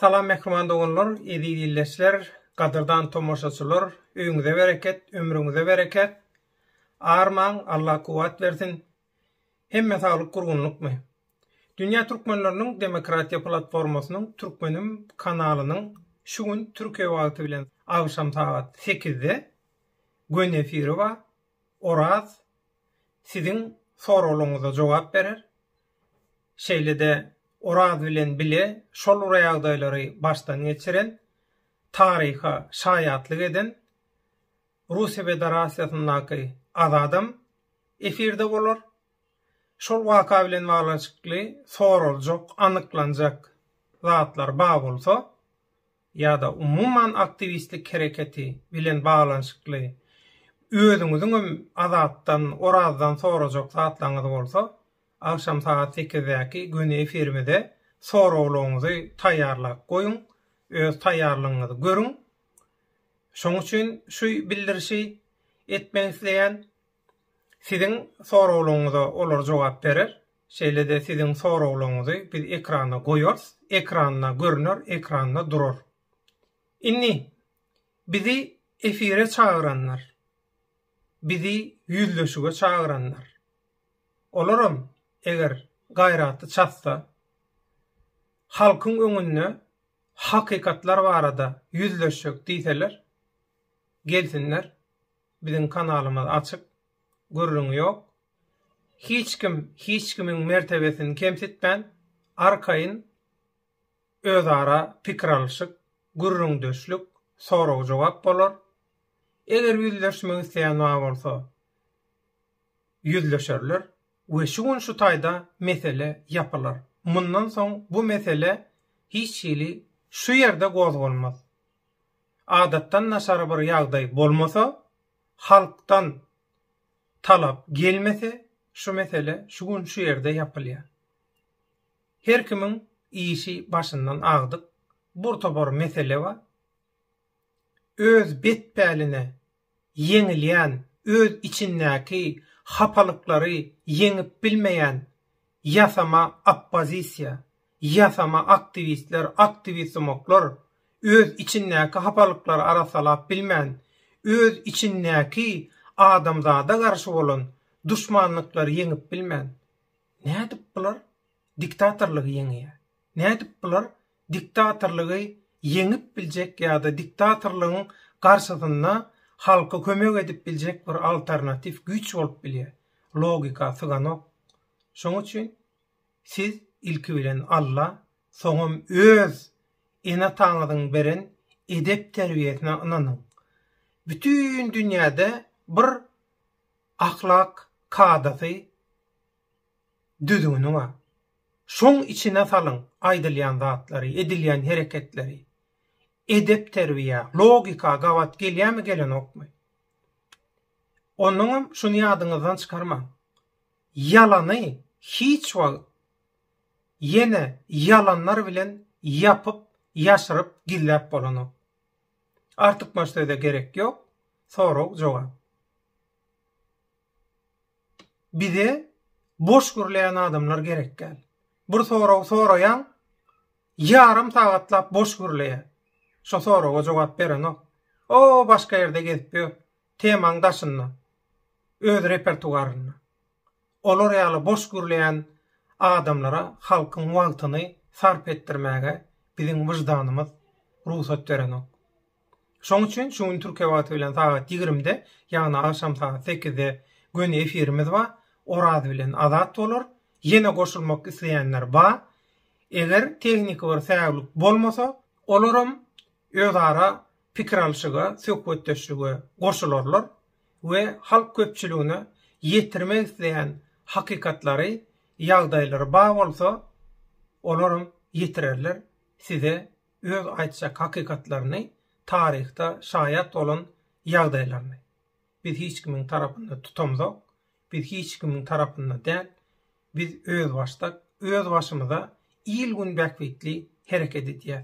Salam mehriman dogonlar, edi dilleşler, gadyrdan tomoşaçylar, öňüňize bereket, ömrüňize bereket. Arman Allah kuwat bersin. Hemme saglyk gurgunlukmy. Dünya Türkmenläriniň Demokratiýa platformasynyň Türkmenim kanalynyň şu gün Türkiýe wagty bilen agşam saat 8-de gün efiri bar. Oraz siziň soraglaryňyza jogap berer. Şeýlede Oraz bilen bile şol ýagdaýlary başdan geçiren, taryha şaýatlyk eden Russiýa Federasiýasyndaky adam efirde bolar. Şol waka bilen baglanşykly soraljak, anyklanjak zatlar bar bolsa ýa-da umumyň aktivistlik hereketi bilen baglanşykly özüňiziň azatdan, Orazdan sorajak zatlaryňyz bolsa, akşam saat 8-däki gün efirimizde soraglaryňyzy taýýarlap goýun, öz taýýarlygyňyzy görüň. Şoň üçin şu bildirişi etmek isleýän siziň soraglaryňyza olar jogap berer. Şeýlede siziň soraglaryňyzy biz ekrana goýarys, ekranda görünür, ekranda durar. Inni bizi efire çağıranlar, bizi yüzleşige çağıranlar. Olaram eger gaýraty çatsa, halkyň öňünde hakykatlar barada yüzleşik diýseler, gelsinler, biziň kanalymyz açyk, görüň ýok. Hiç kimiň mertebesini kemsitmän, arkaýyn özara pikir alşyk, gürrüňdeşlik, sorag jogap bolar. Eger yüzleşmek isleýän bolsa, yüzleşerler. Ve şu taýda mesele yapylar. Mundan soň bu mesele hiç şeýle şu ýerde gozgalmaz. Adatdan naşary bir ýagdaý bolmasa, halktan talap gelmese, şu mesele şu ýerde yapylýar. Her kimiň işi başyndan agdyk. Burta bir mesele bar. Öz betbäline yeňilýän, öz içindäki hapalıkları yeňip bilmeýän ýasama oppozisiýa, ýasama aktivistler, aktivistmoklar öz içindäki hapalyklary arasalap bilmän, öz içindäki adamzada garşy bolan düşmanlyklary yeňip bilmän. Nädip bular? Diktatorlygy yeňýär. Nädip bular? Diktatorlygy yeňip biljek ýa-da diktatorlygyň garşysynda halka kömek edip biljek bir alternatif güç bolup bilýär. Logika syganok. Şoň üçin siz ilki bilen Allah, soňam öz ene taňyryň beren edep terbiýesine inanyň. Bütün dünýäde bir ahlak kadasy düzgünü bar. Şoň içine salyň aýdylýan zatlary, edilýän hereketleri. Edep terbiýe, logika gawat gelýärmi gelenokmy? Onuň şunu ýadyňyzdan çykarmaň. Ýalany hiç wagt ýene ýalanlar bilen ýapyp, ýaşyryp gillap bolanok. Artyk başda gerek ýok, sorag jogap. Bize boş görleýän adamlar gerek gel. Bir sorag soraýan ýarym sagatlap boş görleýär. Şo soraga jogap berenok. O başka ýerde gezip ýör. Temaň daşynda. Öz repertuaryna. Olar ýaly boş görleýän adamlara halkyň wagtyny sarp etdirmäge biziň wyjdanymyz ruhsat berenok. Şoň üçin şu Türkiýe wagty bilen saat 20-de, ýagny akşam saat 8-de gün efirimiz bar. Oraz bilen azat bolar. Ýene goşulmak isleýänler bar. Eger tehnik bir säbäplik bolmasa, olaram özara pikir alşyga, söhbetdeşlige goşularlar we halk köpçüligine ýetirmek isleýän hakykatlary, ýagdaýlary bar bolsa, olaram ýetirerler. Size öz aýtjak hakykatlaryny, taryhda şaýat bolan ýagdaýlaryny. Biz hiç kimiň tarapynda tutamzok, biz hiç kimiň tarapynda däl, biz öz başdak, öz başymyza ilgün bäkbetli hereket edýär.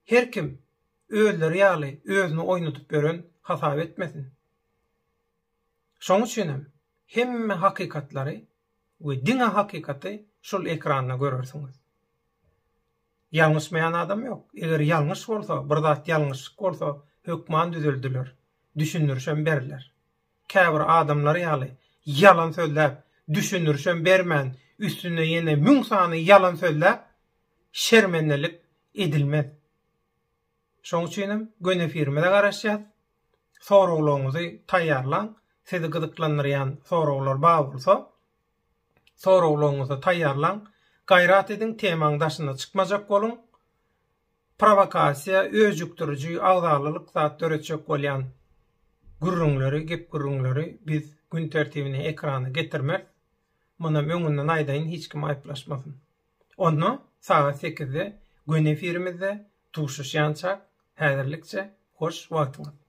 Her kim özleri ýaly özüni oýnatyp beren hasap etmesin. Şoň üçin hemme hakykatlary we diňe hakykaty şol ekranda görersiňiz. Ýalňyşmaýan adam ýok. Eger ýalňyş bolsa, bir zat ýalňyşlyk bolsa, hökman düzeldiler. Düşünürşem berler. Käbir adamlar ýaly yalan sözläp, düşünürşem bermän, üstüne ýene müň sany yalan sözläp şermendelik edilmez. Şoň üçin göne firmada garaşýar. Soraglaryňyzy taýýarlaň. Sizi gyzyklandyrýan soraglar bar bolsa, soraglaryňyzy taýýarlaň. Gayrat edin, temaň daşyna çykmajak bolun. Provokasiýa, öýjükdiriji, agdalylyk zat töretjek bolýan gurrunlary, gep gurrunlary biz gün tertibine ekrana getirmek. Muna öňünden aýdaýyn hiç kim aýplaşmasyn. Onu saat 8-de gün efirimizde tuşuşýançak häzirlikçe hoş wagtyňyz.